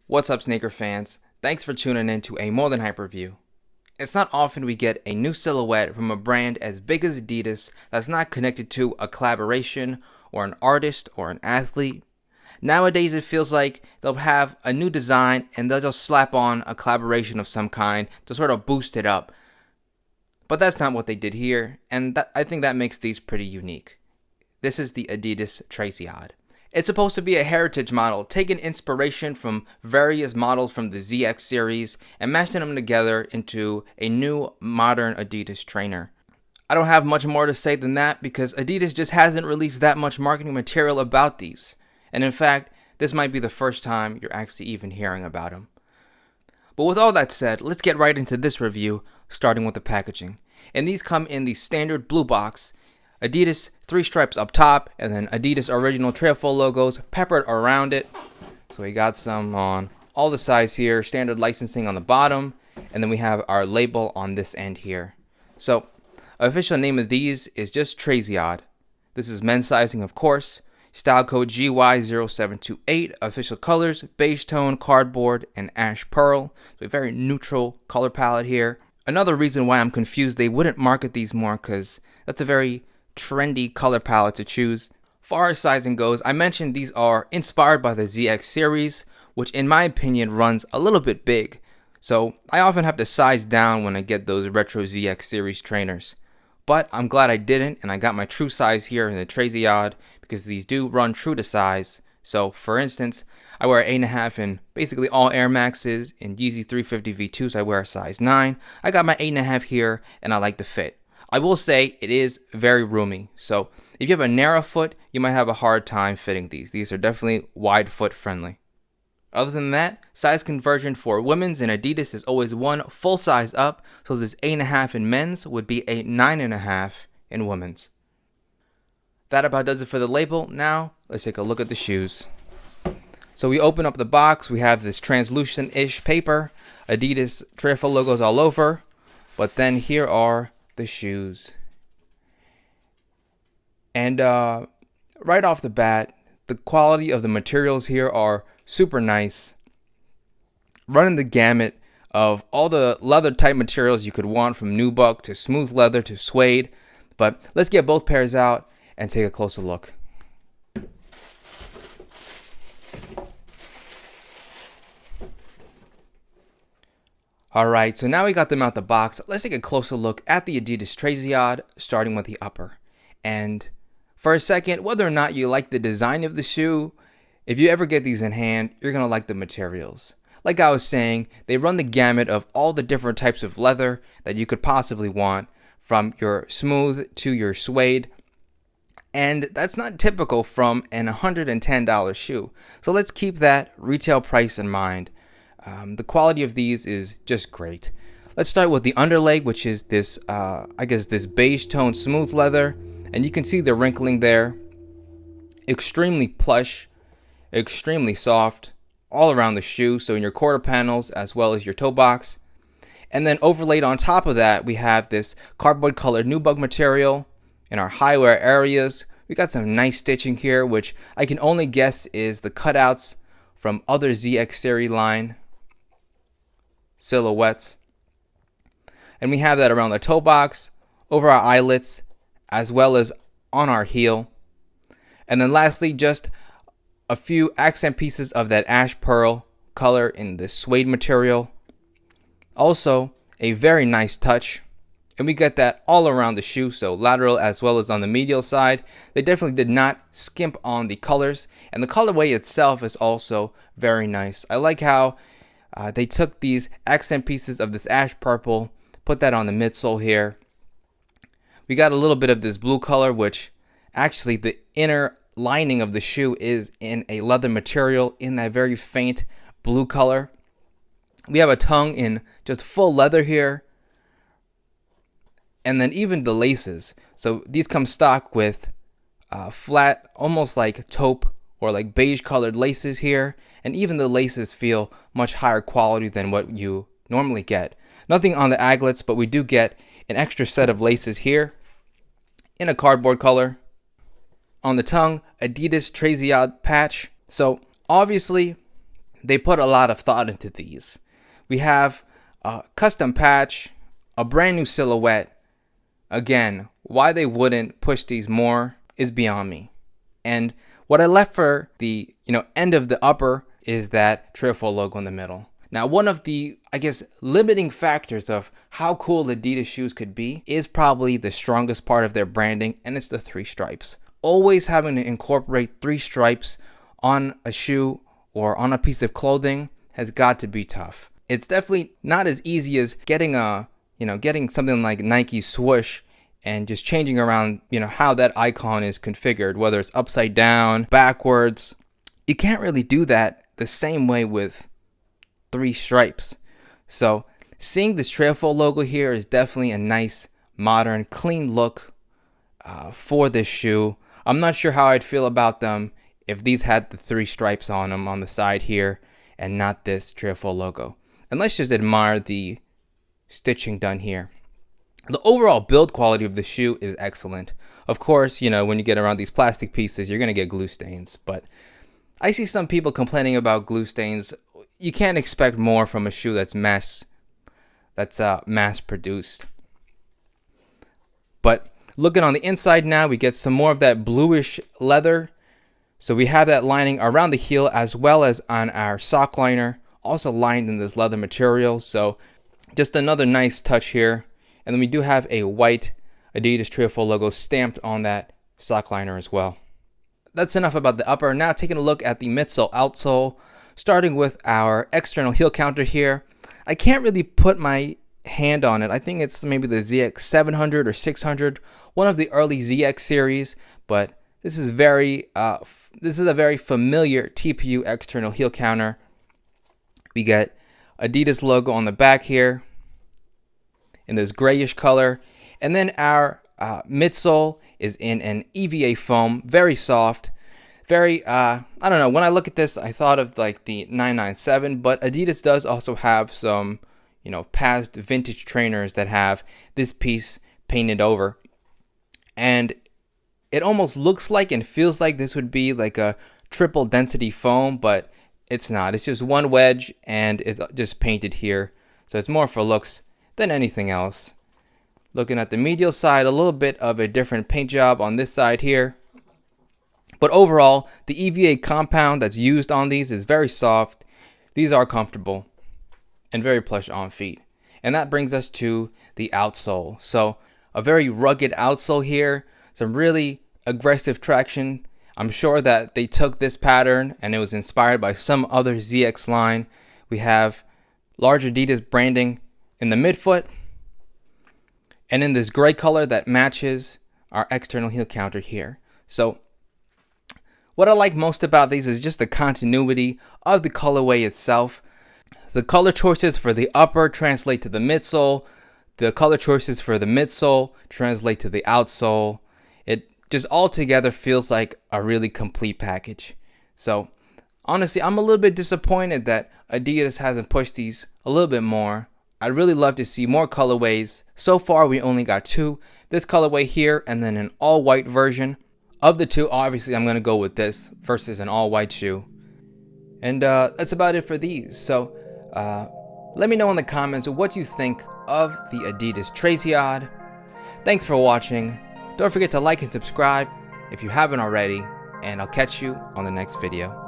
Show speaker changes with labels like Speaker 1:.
Speaker 1: What's up, sneaker fans? Thanks for tuning in to a More Than Hype review. It's not often we get a new silhouette from a brand as big as Adidas that's not connected to a collaboration or an artist or an athlete. Nowadays it feels like they'll have a new design and they'll just slap on a collaboration of some kind to sort of boost it up. But that's not what they did here, and I think that makes these pretty unique. This is the Adidas Treziod. It's supposed to be a heritage model, taking inspiration from various models from the ZX series and mashing them together into a new modern Adidas trainer. I don't have much more to say than that because Adidas just hasn't released that much marketing material about these. And in fact, this might be the first time you're actually even hearing about them. But with all that said, let's get right into this review, starting with the packaging. And these come in the standard blue box, Adidas 3 stripes up top, and then Adidas original Trailful logos peppered around it. So we got some on all the sides here, standard licensing on the bottom, and then we have our label on this end here. So official name of these is just Treziod. This is men's sizing, of course. Style code GY0728. Official colors, beige tone, cardboard, and ash pearl. So a very neutral color palette here. Another reason why I'm confused they wouldn't market these more, because that's a very trendy color palette to choose. Far as sizing goes, I mentioned these are inspired by the ZX series, which in my opinion runs a little bit big. So I often have to size down when I get those retro ZX series trainers. But I'm glad I didn't, and I got my true size here in the Treziod because these do run true to size. So for instance, I wear 8.5 in basically all Air Maxes. In Yeezy 350 V2s, I wear a size 9. I got my 8.5 here, and I like the fit. I will say it is very roomy, so if you have a narrow foot, you might have a hard time fitting these. These are definitely wide foot friendly. Other than that, size conversion for women's in Adidas is always one full size up, so this 8.5 in men's would be a 9.5 in women's. That about does it for the label. Now, let's take a look at the shoes. So we open up the box, we have this translucent-ish paper, Adidas Trailful logos all over, but then here are the shoes. And right off the bat, the quality of the materials here are super nice. Running the gamut of all the leather type materials you could want, from nubuck to smooth leather to suede. But let's get both pairs out and take a closer look. Alright, so now we got them out the box. Let's take a closer look at the Adidas Treziod, starting with the upper. And for a second, whether or not you like the design of the shoe, if you ever get these in hand, you're going to like the materials. Like I was saying, they run the gamut of all the different types of leather that you could possibly want, from your smooth to your suede. And that's not typical from an $110 shoe. So let's keep that retail price in mind. The quality of these is just great. Let's start with the underleg, which is this, this beige tone smooth leather. And you can see the wrinkling there. Extremely plush, extremely soft, all around the shoe. So in your quarter panels as well as your toe box. And then overlaid on top of that, we have this cardboard colored nubuck material. In our high wear areas, we got some nice stitching here, which I can only guess is the cutouts from other ZX series line silhouettes. And we have that around the toe box, over our eyelets, as well as on our heel. And then lastly, just a few accent pieces of that ash pearl color in the suede material. Also, a very nice touch. And we get that all around the shoe, so lateral as well as on the medial side. They definitely did not skimp on the colors. And the colorway itself is also very nice. I like how they took these accent pieces of this ash purple, put that on the midsole here. We got a little bit of this blue color, which actually the inner lining of the shoe is in a leather material in that very faint blue color. We have a tongue in just full leather here. And then even the laces. So these come stock with flat, almost like taupe or like beige colored laces here. And even the laces feel much higher quality than what you normally get. Nothing on the aglets, but we do get an extra set of laces here in a cardboard color. On the tongue, Adidas Treziod patch. So obviously they put a lot of thought into these. We have a custom patch, a brand new silhouette. Again, why they wouldn't push these more is beyond me. And what I left for the end of the upper is that Treziod logo in the middle. Now, one of the, I guess, limiting factors of how cool Adidas shoes could be is probably the strongest part of their branding, and it's the 3 stripes. Always having to incorporate 3 stripes on a shoe or on a piece of clothing has got to be tough. It's definitely not as easy as getting getting something like Nike swoosh and just changing around, how that icon is configured, whether it's upside down, backwards. You can't really do that the same way with 3 stripes. So seeing this Treziod logo here is definitely a nice, modern, clean look for this shoe. I'm not sure how I'd feel about them if these had the 3 stripes on them on the side here and not this Treziod logo. And let's just admire the stitching done here. The overall build quality of the shoe is excellent. Of course, when you get around these plastic pieces, you're going to get glue stains. But I see some people complaining about glue stains. You can't expect more from a shoe that's mass produced. But looking on the inside now, we get some more of that bluish leather. So we have that lining around the heel as well as on our sock liner, also lined in this leather material. So just another nice touch here. And then we do have a white Adidas Treziod logo stamped on that sock liner as well. That's enough about the upper. Now taking a look at the midsole outsole, starting with our external heel counter here. I can't really put my hand on it. I think it's maybe the ZX 700 or 600, one of the early ZX series, but this is a very familiar TPU external heel counter. We get Adidas logo on the back here in this grayish color, and then our midsole is in an EVA foam, very soft, very I don't know, when I look at this I thought of like the 997, but Adidas does also have some past vintage trainers that have this piece painted over, and it almost looks like and feels like this would be like a triple density foam, but it's not. It's just one wedge and it's just painted here, so it's more for looks than anything else. Looking at the medial side, a little bit of a different paint job on this side here, but overall the EVA compound that's used on these is very soft. These are comfortable and very plush on feet. And that brings us to the outsole. So a very rugged outsole here, some really aggressive traction. I'm sure that they took this pattern and it was inspired by some other ZX line. We have large Adidas branding in the midfoot and in this gray color that matches our external heel counter here. So what I like most about these is just the continuity of the colorway itself. The color choices for the upper translate to the midsole. The color choices for the midsole translate to the outsole. It just all together feels like a really complete package. So honestly, I'm a little bit disappointed that Adidas hasn't pushed these a little bit more. I'd really love to see more colorways. So far, we only got 2. This colorway here and then an all-white version. Of the 2, obviously, I'm going to go with this versus an all-white shoe. And that's about it for these. So let me know in the comments what you think of the Adidas Treziod. Thanks for watching. Don't forget to like and subscribe if you haven't already. And I'll catch you on the next video.